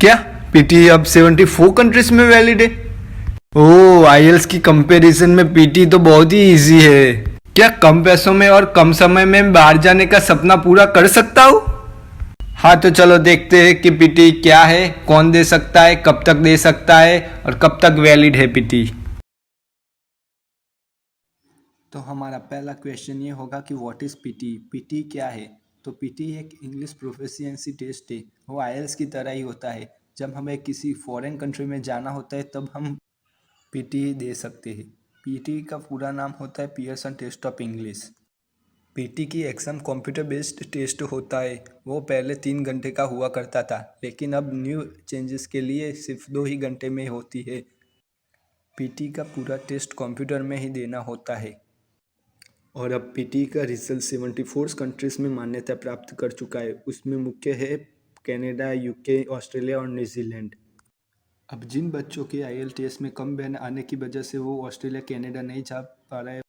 क्या पीटी अब 74 कंट्रीज में वैलिड है? ओ, आईएल्स की कंपैरिजन में पीटी तो बहुत ही इजी है। क्या कम पैसों में और कम समय में बाहर जाने का सपना पूरा कर सकता हूँ? हाँ, तो चलो देखते हैं कि पीटी क्या है, कौन दे सकता है, कब तक दे सकता है और कब तक वैलिड है पीटी। तो हमारा पहला क्वेश्चन ये होगा कि व्हाट इज़ पीटी। पीटी क्या है? तो पीटी एक इंग्लिश प्रोफिशिएंसी टेस्ट है। वो आईएल्स की तरह ही होता है। जब हमें किसी फॉरेन कंट्री में जाना होता है तब हम पीटी दे सकते हैं। पीटी का पूरा नाम होता है Pearson test of English. PT की एग्ज़ाम कंप्यूटर बेस्ड टेस्ट होता है। वो पहले 3 घंटे का हुआ करता था, लेकिन अब न्यू चेंजेस के लिए सिर्फ 2 ही घंटे में होती है। पीटी का पूरा टेस्ट कंप्यूटर में ही देना होता है। और अब पीटी का रिजल्ट 74 कंट्रीज में मान्यता प्राप्त कर चुका है। उसमें मुख्य है कनाडा, यूके, ऑस्ट्रेलिया और न्यूजीलैंड। अब जिन बच्चों के आईएलटीएस में कम बैंड आने की वजह से वो ऑस्ट्रेलिया, कनाडा नहीं जा पा रहे,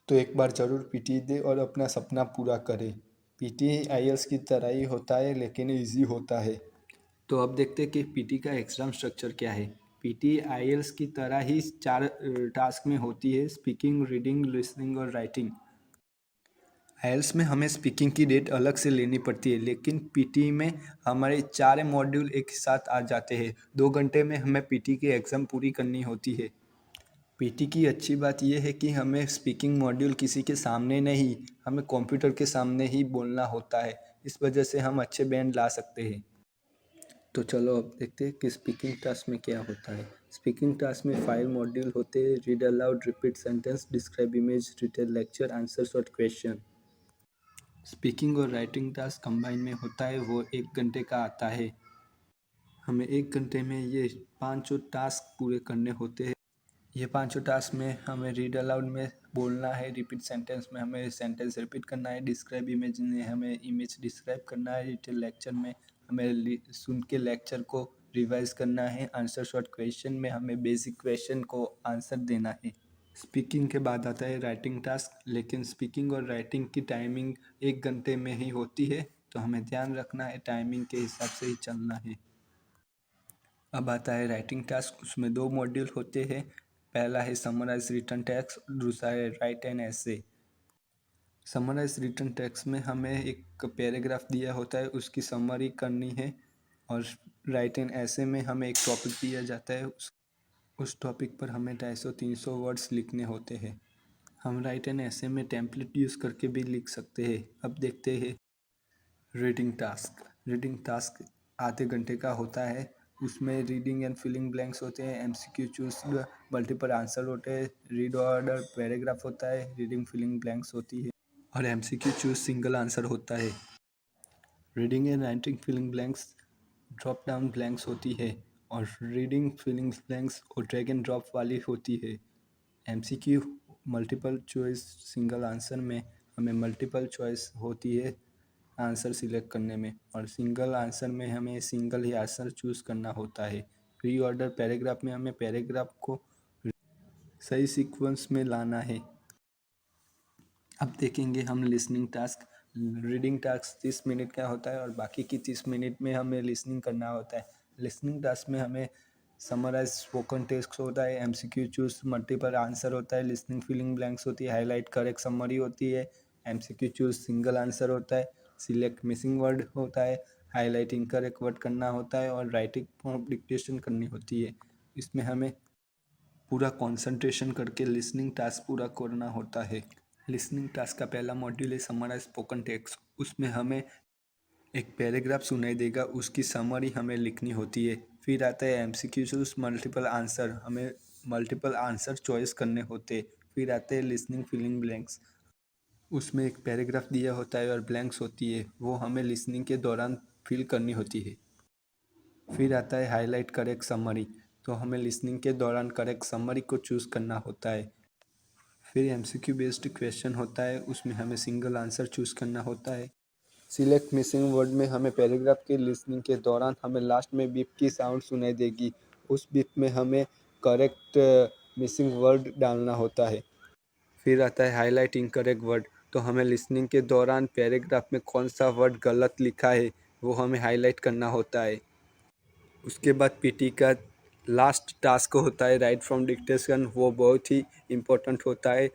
तो एक बार ज़रूर पीटी दे और अपना सपना पूरा करे। पीटी आईएल्स की तरह ही होता है, लेकिन इजी होता है। तो अब देखते हैं कि पीटी का एग्ज़ाम स्ट्रक्चर क्या है। पीटी आईएल्स की तरह ही 4 टास्क में होती है: स्पीकिंग, रीडिंग, लिसनिंग और राइटिंग। आईएल्स में हमें स्पीकिंग की डेट अलग से लेनी पड़ती है, लेकिन पीटी में हमारे 4 मॉड्यूल एक साथ आ जाते हैं। 2 घंटे में हमें पीटी की एग्ज़ाम पूरी करनी होती है। पीटी की अच्छी बात यह है कि हमें स्पीकिंग मॉड्यूल किसी के सामने नहीं, हमें कंप्यूटर के सामने ही बोलना होता है। इस वजह से हम अच्छे बैंड ला सकते हैं। तो चलो अब देखते हैं कि स्पीकिंग टास्क में क्या होता है। स्पीकिंग टास्क में 5 मॉड्यूल होते हैं: read aloud, repeat sentence, describe image, retail lecture, answer short question. Speaking और राइटिंग टास्क कंबाइन में होता है, वो 1 घंटे का आता है। हमें 1 घंटे में ये 5 टास्क पूरे करने होते हैं। ये 5 टास्क में हमें रीड अलाउड में बोलना है, रिपीट सेंटेंस में हमें सेंटेंस रिपीट करना है, डिस्क्राइब इमेज में हमें इमेज डिस्क्राइब करना है, रिटेल लेक्चर में हमें सुन के लेक्चर को रिवाइज करना है, आंसर शॉर्ट क्वेश्चन में हमें बेसिक क्वेश्चन को आंसर देना है। स्पीकिंग के बाद आता है राइटिंग टास्क, लेकिन स्पीकिंग और राइटिंग की टाइमिंग 1 घंटे में ही होती है, तो हमें ध्यान रखना है, टाइमिंग के हिसाब से ही चलना है। अब आता है राइटिंग टास्क। उसमें 2 मॉड्यूल होते हैं। पहला है समराइज रिटन टेक्स्ट, दूसरा है राइट एन ऐसे। समराइज रिटन टेक्स्ट में हमें एक पैराग्राफ दिया होता है, उसकी समरी करनी है। और राइट एन ऐसे में हमें एक टॉपिक दिया जाता है, उस टॉपिक पर हमें 250-300 वर्ड्स लिखने होते हैं। हम राइट एन ऐसे में टेम्पलेट यूज़ करके भी लिख सकते हैं। अब देखते हैं रीडिंग टास्क। रीडिंग टास्क आधे घंटे का होता है। उसमें रीडिंग एंड फिलिंग ब्लैंक्स होते हैं, एमसीक्यू चूज, मल्टीपल आंसर होते हैं, रीड ऑर्डर पैराग्राफ होता है, रीडिंग फिलिंग ब्लैंक्स होती है और एमसीक्यू चूज सिंगल आंसर होता है। Reading and writing filling blanks drop down blanks होती है और रीडिंग फिलिंग ब्लैंक्स और ड्रैग एंड ड्रॉप वाली होती है। MCQ multiple choice single answer में हमें मल्टीपल चॉइस होती है आंसर सिलेक्ट करने में, और सिंगल आंसर में हमें सिंगल ही आंसर चूज़ करना होता है। रीऑर्डर पैराग्राफ में हमें पैराग्राफ को सही सीक्वेंस में लाना है। अब देखेंगे हम listening task. Reading task 30 minute का होता है और बाकी की 30 मिनट में हमें लिसनिंग करना होता है। लिसनिंग टास्क में हमें समराइज स्पोकन टेक्स्ट होता है, एमसीक्यू चूज मल्टीपल आंसर होता है, लिसनिंग फिलिंग ब्लैंक्स होती है, हाईलाइट करेक्ट समरी होती है, एमसीक्यू चूज सिंगल आंसर होता है, सिलेक्ट मिसिंग वर्ड होता है, हाईलाइट इनकरेक्ट वर्ड करना होता है और राइटिंग डिक्टेशन करनी होती है। इसमें हमें पूरा कंसंट्रेशन करके लिसनिंग टास्क पूरा करना होता है। लिसनिंग टास्क का पहला मॉड्यूल है समराइज स्पोकन टेक्स्ट। उसमें हमें एक पैराग्राफ सुनाई देगा, उसकी समरी हमें लिखनी होती है। फिर आता है एमसीक्यूज मल्टीपल आंसर, हमें मल्टीपल आंसर चॉइस करने होते हैं। फिर आते हैं लिसनिंग फिलिंग ब्लैंक्स, उसमें एक पैराग्राफ दिया होता है और ब्लैंक्स होती है, वो हमें लिसनिंग के दौरान फिल करनी होती है। फिर आता है हाईलाइट करेक्ट समरी, तो हमें लिसनिंग के दौरान करेक्ट समरी को चूज़ करना होता है। फिर एमसीक्यू बेस्ड क्वेश्चन होता है, उसमें हमें सिंगल आंसर चूज़ करना होता है। सिलेक्ट मिसिंग वर्ड में हमें पैराग्राफ के लिसनिंग के दौरान हमें लास्ट में बीप की साउंड सुनाई देगी, उस बीप में हमें करेक्ट मिसिंग वर्ड डालना होता है। फिर आता है हाईलाइट इनकरेक्ट वर्ड, तो हमें लिसनिंग के दौरान पैराग्राफ में कौन सा वर्ड गलत लिखा है वो हमें हाईलाइट करना होता है। उसके बाद पीटी का लास्ट टास्क होता है राइट फ्रॉम डिक्टेशन। वो बहुत ही इम्पोर्टेंट होता है।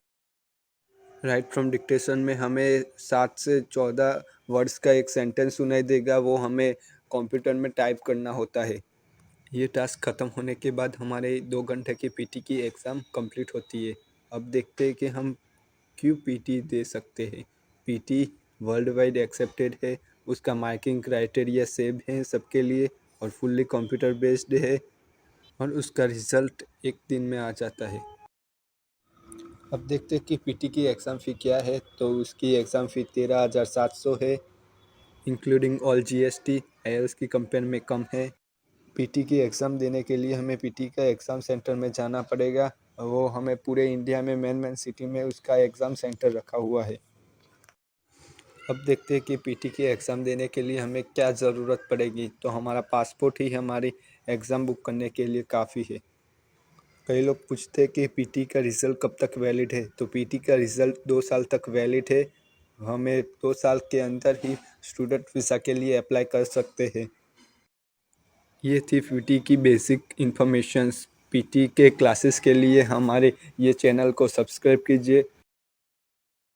राइट फ्रॉम डिक्टेशन में हमें 7 से 14 वर्ड्स का एक सेंटेंस सुनाई देगा, वो हमें कंप्यूटर में टाइप करना होता है। ये टास्क ख़त्म होने के बाद हमारे 2 घंटे की पीटी की एग्ज़ाम कंप्लीट होती है। अब देखते हैं कि हम क्यों पीटी दे सकते हैं। पीटी वर्ल्ड वाइड एक्सेप्टेड है, उसका मार्किंग क्राइटेरिया सेम है सबके लिए और फुल्ली कंप्यूटर बेस्ड है और उसका रिज़ल्ट एक दिन में आ जाता है। अब देखते हैं कि पीटी की एग्ज़ाम फ़ी क्या है। तो उसकी एग्ज़ाम फ़ी 13,700 है, इंक्लूडिंग ऑल जीएसटी। आईएलटीएस की कंपेयर में कम है। पीटी की एग्ज़ाम देने के लिए हमें पीटी का एग्ज़ाम सेंटर में जाना पड़ेगा। वो हमें पूरे इंडिया में मेन सिटी में उसका एग्ज़ाम सेंटर रखा हुआ है। अब देखते हैं कि पीटी की एग्ज़ाम देने के लिए हमें क्या ज़रूरत पड़ेगी। तो हमारा पासपोर्ट ही हमारी एग्ज़ाम बुक करने के लिए काफ़ी है। कई लोग पूछते हैं कि पीटी का रिज़ल्ट कब तक वैलिड है। तो पीटी का रिज़ल्ट 2 साल तक वैलिड है। हमें 2 साल के अंदर ही स्टूडेंट वीज़ा के लिए अप्लाई कर सकते हैं। ये थी पीटी की बेसिक इन्फॉर्मेशंस। पीटी के क्लासेस के लिए हमारे ये चैनल को सब्सक्राइब कीजिए